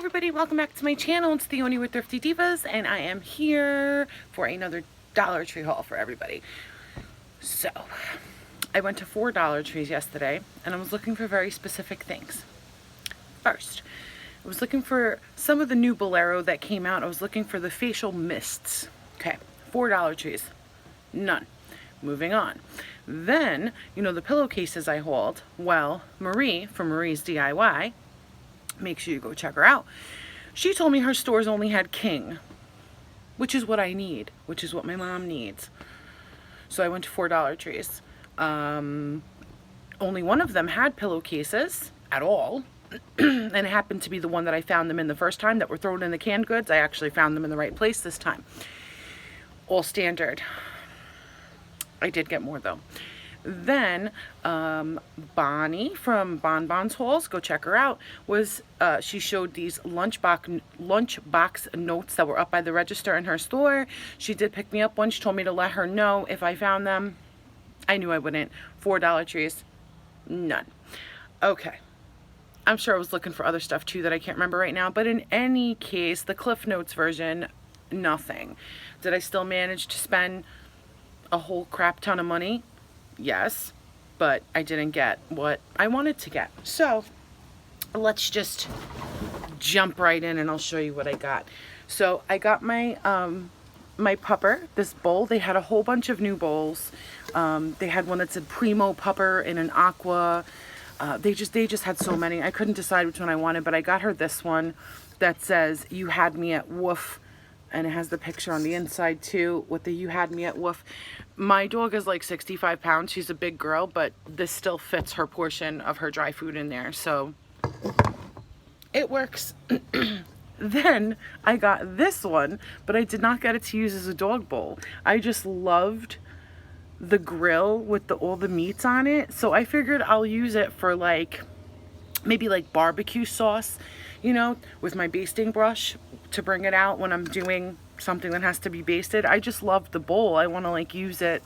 everybody, welcome back to my channel. It's Theoni with Thrifty Divas, and I am here for another Dollar Tree haul for everybody. So, I went to 4 Dollar Trees yesterday, and I was looking for very specific things. First, I was looking for some of the new Bolero that came out. I was looking for the facial mists. Okay, 4 Dollar Trees. None. Moving on. Then, you know the pillowcases I hauled? Well, Marie from Marie's DIY, make sure you go check her out. She told me her stores only had king, which is what I need, which is what my mom needs. So I went to 4 Dollar Trees. Only one of them had pillowcases at all. And it happened to be the one that I found them in the first time that were thrown in the canned goods. I actually found them in the right place this time. All standard. I did get more though. Then Bonnie from Bonbon's Hauls, go check her out, was she showed these lunchbox notes that were up by the register in her store. She did pick me up one. She told me to let her know if I found them. I knew I wouldn't. 4 Dollar Trees, none. Okay. I'm sure I was looking for other stuff too that I can't remember right now, but in any case, the Cliff Notes version, nothing. Did I still manage to spend a whole crap ton of money? Yes, but I didn't get what I wanted to get. So let's just jump right in and I'll show you what I got. So I got my my pupper, this bowl. They had a whole bunch of new bowls. They had one that said Primo Pupper in an aqua. They just had so many. I couldn't decide which one I wanted, but I got her this one that says "You Had Me at Woof," and it has the picture on the inside too with the "You Had Me at Woof." My dog is like 65 pounds. She's a big girl, but this still fits her portion of her dry food in there, so it works. Then I got this one, but I did not get it to use as a dog bowl. I just loved the grill with all the meats on it, so I figured I'll use it for like maybe like barbecue sauce, you know, with my basting brush to bring it out when I'm doing something that has to be basted. I just love the bowl. I want to like use it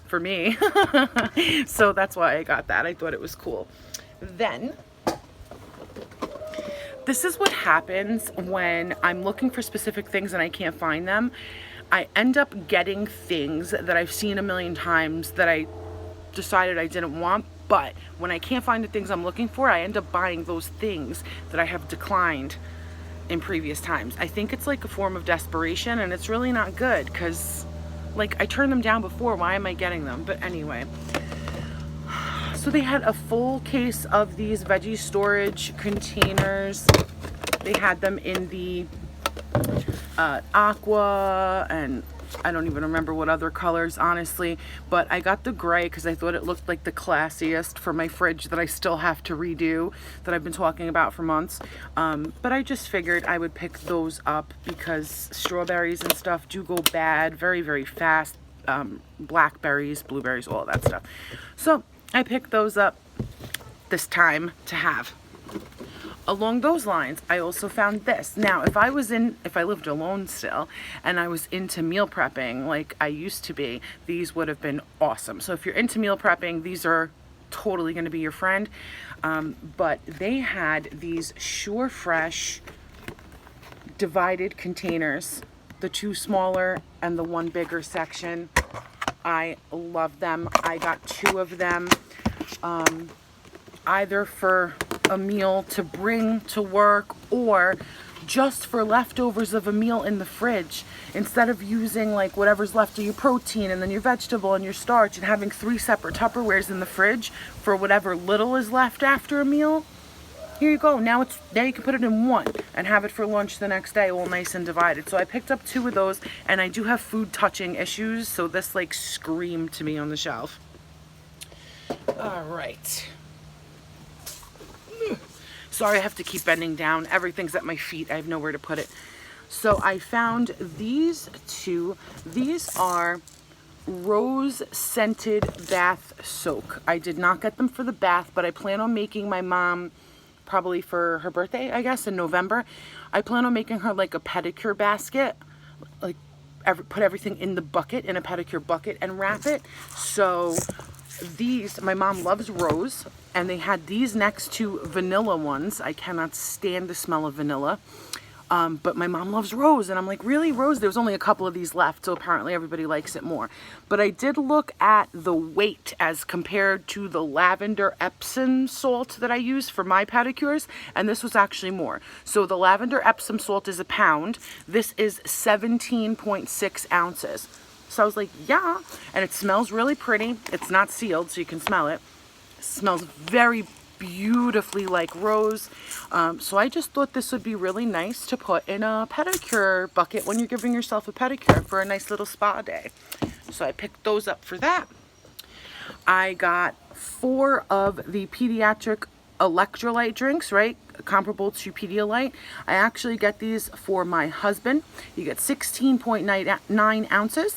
for me. So that's why I got that. I thought it was cool. Then this is what happens when I'm looking for specific things and I can't find them. I end up getting things that I've seen a million times that I decided I didn't want, but when I can't find the things I'm looking for, I end up buying those things that I have declined in previous times. I think it's like a form of desperation, and it's really not good because like I turned them down before. Why am I getting them? But anyway, so they had a full case of these veggie storage containers. They had them in the aqua, and I don't even remember what other colors, honestly, but I got the gray because I thought it looked like the classiest for my fridge that I still have to redo, that I've been talking about for months. But I just figured I would pick those up because strawberries and stuff do go bad very, very fast. Blackberries, blueberries, all that stuff. So I picked those up this time to have. Along those lines, I also found this. Now, if I lived alone still and I was into meal prepping like I used to be, these would have been awesome. So if you're into meal prepping, these are totally going to be your friend. But they had these Sure Fresh divided containers, the 2 smaller and the 1 bigger section. I love them. I got 2 of them, either for a meal to bring to work or just for leftovers of a meal in the fridge. Instead of using like whatever's left of your protein and then your vegetable and your starch and having 3 separate Tupperwares in the fridge for whatever little is left after a meal, here you go. Now you can put it in one and have it for lunch the next day, all nice and divided. So I picked up 2 of those, and I do have food touching issues, so this like screamed to me on the shelf. All right. Sorry, I have to keep bending down. Everything's at my feet. I have nowhere to put it. So I found these 2. These are rose scented bath soak. I did not get them for the bath, but I plan on making my mom, probably for her birthday, I guess, in November. I plan on making her like a pedicure basket, like put everything in the bucket, in a pedicure bucket, and wrap it. So these, my mom loves rose, and they had these next to vanilla ones. I cannot stand the smell of vanilla. But my mom loves rose, and I'm like, really, rose? There was only a couple of these left, so apparently everybody likes it more. But I did look at the weight as compared to the lavender Epsom salt that I use for my pedicures, and this was actually more. So the lavender Epsom salt is a pound. This is 17.6 ounces. So I was like, yeah, and it smells really pretty. It's not sealed, so you can smell it. It smells very beautifully like rose. So I just thought this would be really nice to put in a pedicure bucket when you're giving yourself a pedicure for a nice little spa day. So I picked those up for that. I got 4 of the pediatric electrolyte drinks, right? Comparable to Pedialyte. I actually get these for my husband. You get 16.9 ounces.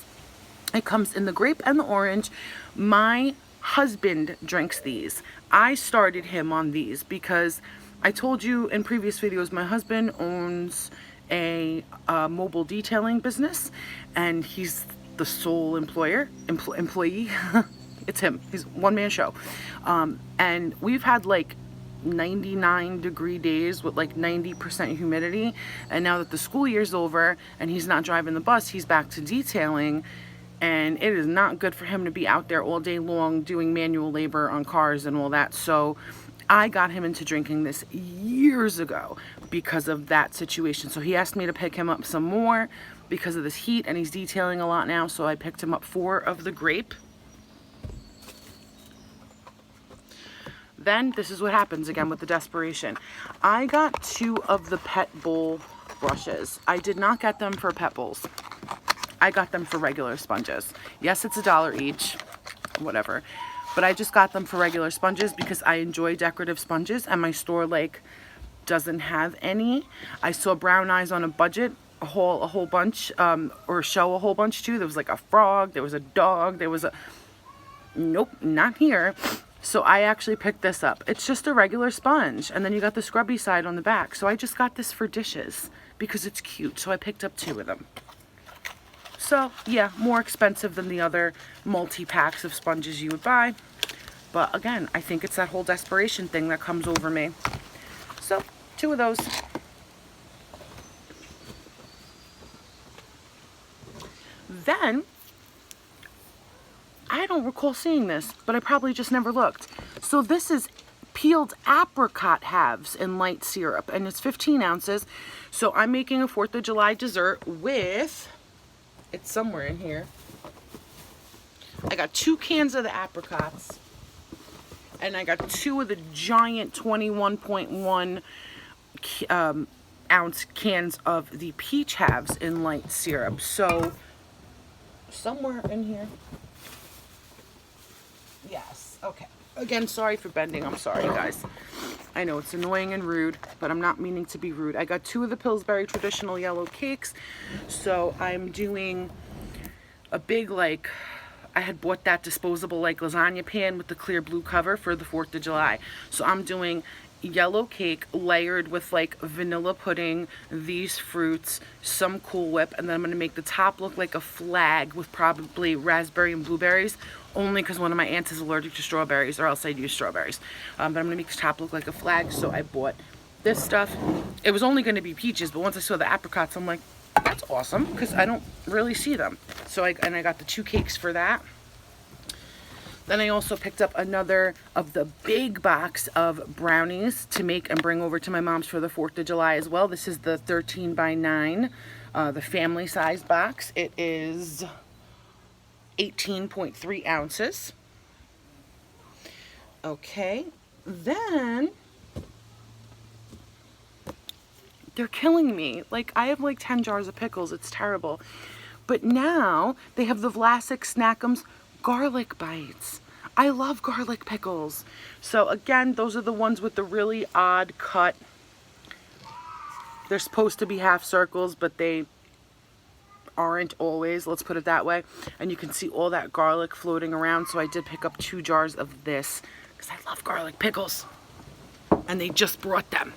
It comes in the grape and the orange. My husband drinks these. I started him on these because I told you in previous videos, my husband owns a mobile detailing business, and he's the sole employee. It's him. He's one-man show. And we've had like 99-degree days with like 90% humidity, and now that the school year's over and he's not driving the bus, he's back to detailing. And it is not good for him to be out there all day long doing manual labor on cars and all that. So I got him into drinking this years ago because of that situation. So he asked me to pick him up some more because of this heat, and he's detailing a lot now. So I picked him up 4 of the grape. Then this is what happens again with the desperation. I got 2 of the pet bowl brushes. I did not get them for pet bowls. I got them for regular sponges. Yes, it's $1 each, whatever. But I just got them for regular sponges because I enjoy decorative sponges, and my store like doesn't have any. I saw brown eyes on a budget, a whole bunch, or show a whole bunch too. There was like a frog, there was a dog, there was a, nope, not here. So I actually picked this up. It's just a regular sponge, and then you got the scrubby side on the back. So I just got this for dishes because it's cute. So I picked up 2 of them. So yeah, more expensive than the other multi-packs of sponges you would buy. But again, I think it's that whole desperation thing that comes over me. So 2 of those. Then, I don't recall seeing this, but I probably just never looked. So this is peeled apricot halves in light syrup, and it's 15 ounces. So I'm making a 4th of July dessert with, it's somewhere in here. I got 2 cans of the apricots, and I got 2 of the giant 21.1 ounce cans of the peach halves in light syrup. So somewhere in here. Yes, okay. Again, sorry for bending. I'm sorry, guys. I know it's annoying and rude, but I'm not meaning to be rude. I got 2 of the Pillsbury traditional yellow cakes. So I'm doing a big, like, I had bought that disposable, like, lasagna pan with the clear blue cover for the 4th of July. So I'm doing yellow cake layered with, like, vanilla pudding, these fruits, some Cool Whip, and then I'm going to make the top look like a flag with probably raspberry and blueberries, only because one of my aunts is allergic to strawberries, or else I'd use strawberries. But I'm going to make the top look like a flag, so I bought this stuff. It was only going to be peaches, but once I saw the apricots, I'm like, that's awesome, because I don't really see them. So I got the 2 cakes for that. Then I also picked up another of the big box of brownies to make and bring over to my mom's for the 4th of July as well. This is the 13 by 9, the family size box. It is 18.3 ounces. Okay, then they're killing me. Like, I have like 10 jars of pickles. It's terrible. But now they have the Vlasic Snackums garlic bites. I love garlic pickles. So again, those are the ones with the really odd cut. They're supposed to be half circles, but they aren't always, let's put it that way. And you can see all that garlic floating around. So I did pick up 2 jars of this because I love garlic pickles. And they just brought them.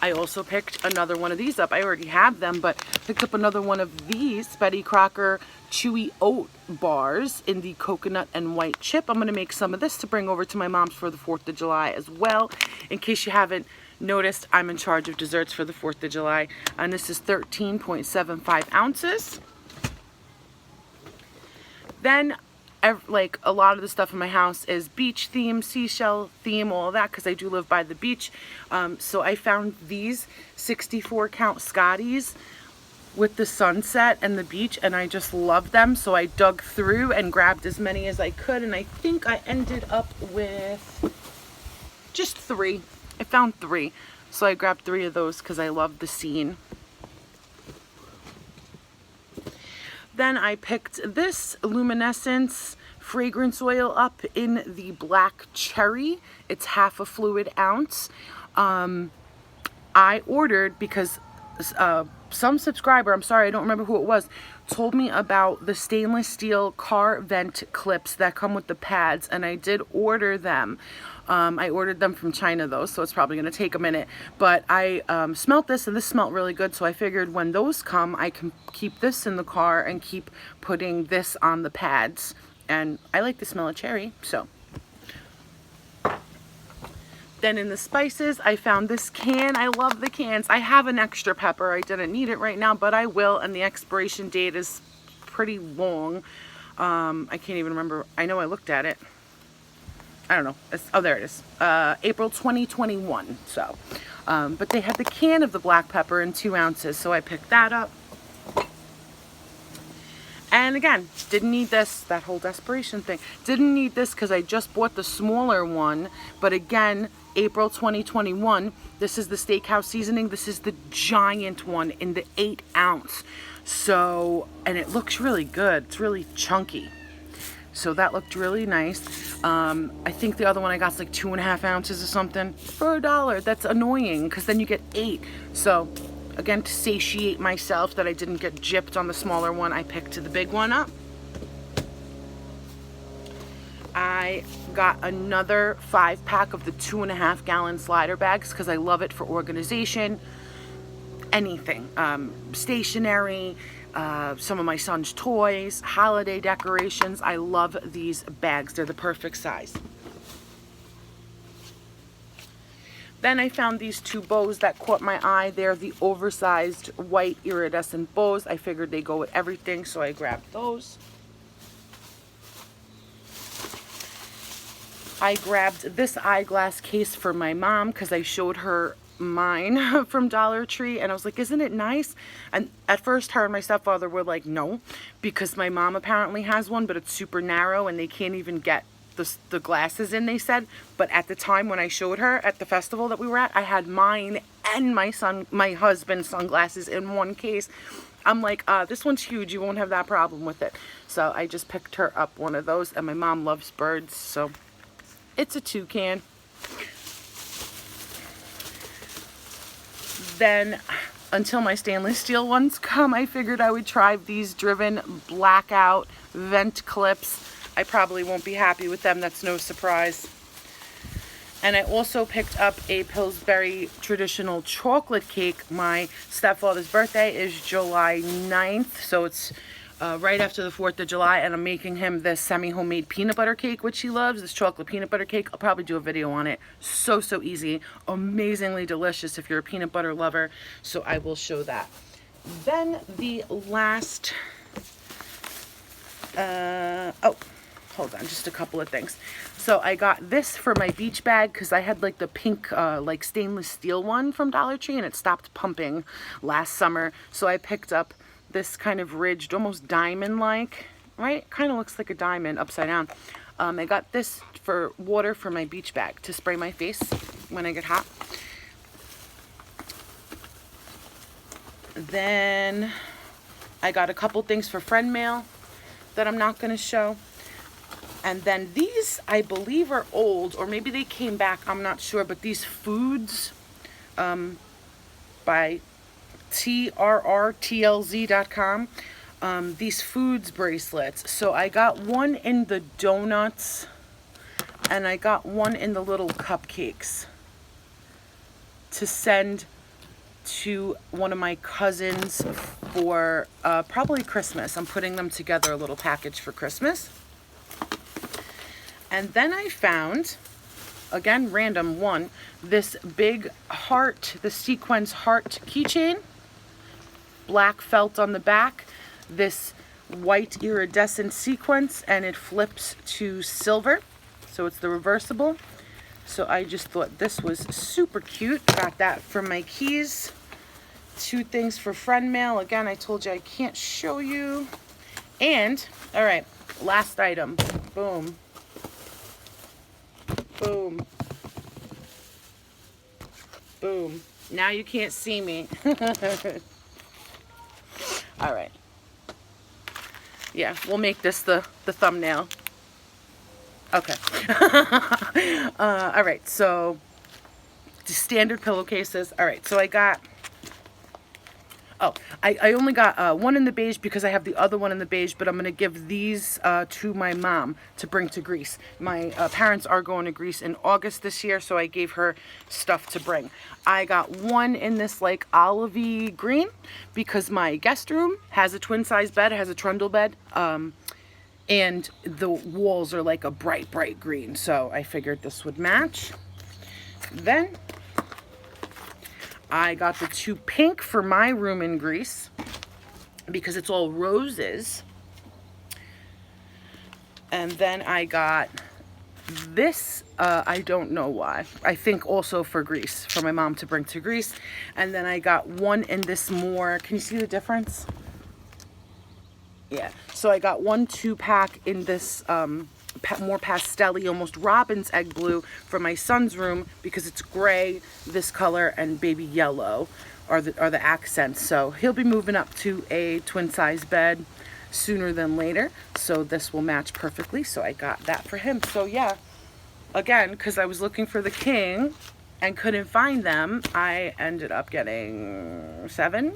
I also picked another one of these up. I already have them, but Picked up another one of these Betty Crocker Chewy Oat Bars in the coconut and white chip. I'm going to make some of this to bring over to my mom's for the 4th of July as well. In case you haven't noticed, I'm in charge of desserts for the 4th of July. And this is 13.75 ounces. Then, like a lot of the stuff in my house is beach theme, seashell theme, all of that, because I do live by the beach. So I found these 64 count Scotties with the sunset and the beach, and I just love them. So I dug through and grabbed as many as I could, and I think I ended up with just 3. I found 3. So I grabbed 3 of those because I love the scene. Then I picked this Luminescence fragrance oil up in the black cherry. It's half a fluid ounce. I ordered because some subscriber, I'm sorry, I don't remember who it was, told me about the stainless steel car vent clips that come with the pads, and I did order them. I ordered them from China though, so it's probably going to take a minute. But I smelt this, and this smelled really good, so I figured when those come, I can keep this in the car and keep putting this on the pads. And I like the smell of cherry, so. Then in the spices, I found this can. I love the cans. I have an extra pepper. I didn't need it right now, but I will, and the expiration date is pretty long. I can't even remember. I know I looked at it. I don't know. Oh, there it is. April 2021. So, but they had the can of the black pepper in 2 ounces, so I picked that up. And again, didn't need this, that whole desperation thing. Didn't need this because I just bought the smaller one. But again, April 2021, this is the steakhouse seasoning. This is the giant one in the 8 ounce. So, and it looks really good. It's really chunky. So that looked really nice. I think the other one I got is like 2.5 ounces or something for $1. That's annoying because then you get 8. So again, to satiate myself that I didn't get gypped on the smaller one, I picked the big one up. I got another 5-pack of the 2.5 gallon slider bags because I love it for organization. Anything. Stationery. Some of my son's toys, holiday decorations. I love these bags. They're the perfect size. Then I found these 2 bows that caught my eye. They're the oversized white iridescent bows. I figured they go with everything, so I grabbed those. I grabbed this eyeglass case for my mom because I showed her mine from Dollar Tree, and I was like, isn't it nice? And at first her and my stepfather were like, no, because my mom apparently has one, but it's super narrow and they can't even get the glasses in, they said. But at the time when I showed her at the festival that we were at, I had mine and my husband's sunglasses in one case. I'm like, this one's huge, you won't have that problem with it. So I just picked her up one of those, and my mom loves birds, so it's a toucan. Then, until my stainless steel ones come, I figured I would try these Driven blackout vent clips. I probably won't be happy with them, that's no surprise. And I also picked up a Pillsbury traditional chocolate cake. My stepfather's birthday is July 9th, so it's right after the 4th of July, and I'm making him this semi-homemade peanut butter cake, which he loves, this chocolate peanut butter cake. I'll probably do a video on it. So easy, amazingly delicious if you're a peanut butter lover, so I will show that. Then the last, oh, hold on, just a couple of things. So I got this for my beach bag because I had like the pink like stainless steel one from Dollar Tree, and it stopped pumping last summer, so I picked up this kind of ridged, almost diamond-like, right? Kind of looks like a diamond upside down. I got this for water for my beach bag to spray my face when I get hot. Then I got a couple things for friend mail that I'm not going to show. And then these, I believe, are old, or maybe they came back, I'm not sure, but these Foods by trrtlz.com, these Foods bracelets. So I got one in the donuts, and I got one in the little cupcakes to send to one of my cousins for probably Christmas. I'm putting them together, a little package for Christmas. And then I found, again, random one, this big heart, the sequence heart keychain. Black felt on the back, this white iridescent sequence, and it flips to silver. So it's the reversible. So I just thought this was super cute. Got that for my keys. 2 things for friend mail. Again, I told you I can't show you. And, all right, last item. Boom. Boom. Boom. Now you can't see me. All right. Yeah, we'll make this the thumbnail. Okay. All right, so the standard pillowcases. All right, so I got, I only got one in the beige because I have the other one in the beige, but I'm going to give these to my mom to bring to Greece. My parents are going to Greece in August this year, so I gave her stuff to bring. I got one in this like olivey green because my guest room has a twin size bed, it has a trundle bed, and the walls are like a bright green, so I figured this would match. Then I got the 2 pink for my room in Greece because it's all roses. And then I got this, I don't know why. I think also for Greece, for my mom to bring to Greece. And then I got one in this more, can you see the difference? Yeah, so I got 1 2-pack in this more pastel-y, almost robin's egg blue for my son's room because it's gray, this color, and baby yellow are the accents. So he'll be moving up to a twin-size bed sooner than later, so this will match perfectly. So I got that for him. So yeah, again, because I was looking for the king and couldn't find them, I ended up getting 7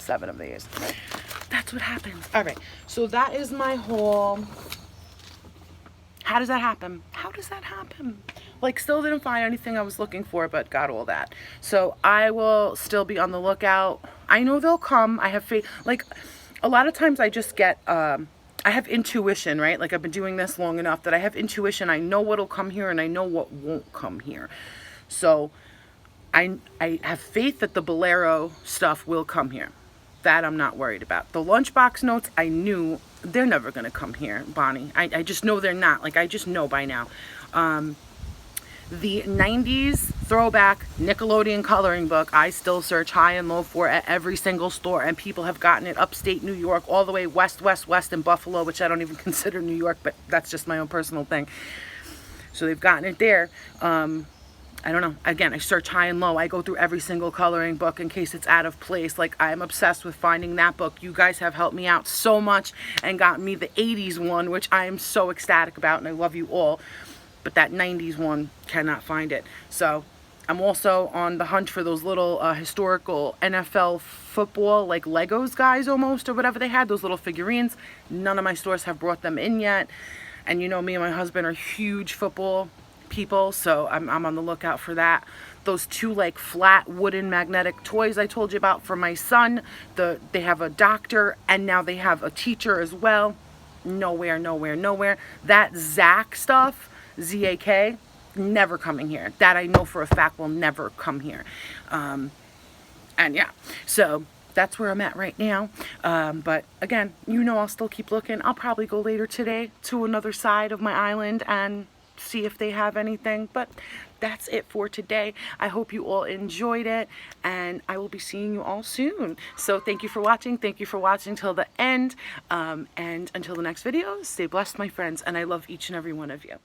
of these. That's what happens. All right, so that is my haul. How does that happen? How does that happen? Like, still didn't find anything I was looking for, but got all that. So I will still be on the lookout. I know they'll come. I have faith. Like, a lot of times I just get, I have intuition, right? Like, I've been doing this long enough that I have intuition. I know what'll come here and I know what won't come here. So I have faith that the Bolero stuff will come here. That I'm not worried about. The lunchbox notes, I knew they're never going to come here, Bonnie. I just know they're not. Like, I just know by now. The 90s throwback Nickelodeon coloring book, I still search high and low for at every single store, and people have gotten it upstate New York, all the way west in Buffalo, which I don't even consider New York, but that's just my own personal thing. So they've gotten it there. I don't know. Again, I search high and low. I go through every single coloring book in case it's out of place. Like, I'm obsessed with finding that book. You guys have helped me out so much and got me the 80s one, which I am so ecstatic about, and I love you all. But that 90s one, cannot find it. So I'm also on the hunt for those little historical NFL football, like Legos guys almost, or whatever they had, those little figurines. None of my stores have brought them in yet. And you know, me and my husband are huge football people, so I'm on the lookout for that. Those 2 like flat wooden magnetic toys I told you about for my son, they have a doctor and now they have a teacher as well. Nowhere. That Zach stuff, Z-A-K, never coming here. That I know for a fact will never come here. And yeah, so that's where I'm at right now. But again, you know, I'll still keep looking. I'll probably go later today to another side of my island and see if they have anything. But that's it for today. I hope you all enjoyed it, and I will be seeing you all soon. So thank you for watching. Thank you for watching till the end. And until the next video, stay blessed, my friends, and I love each and every one of you.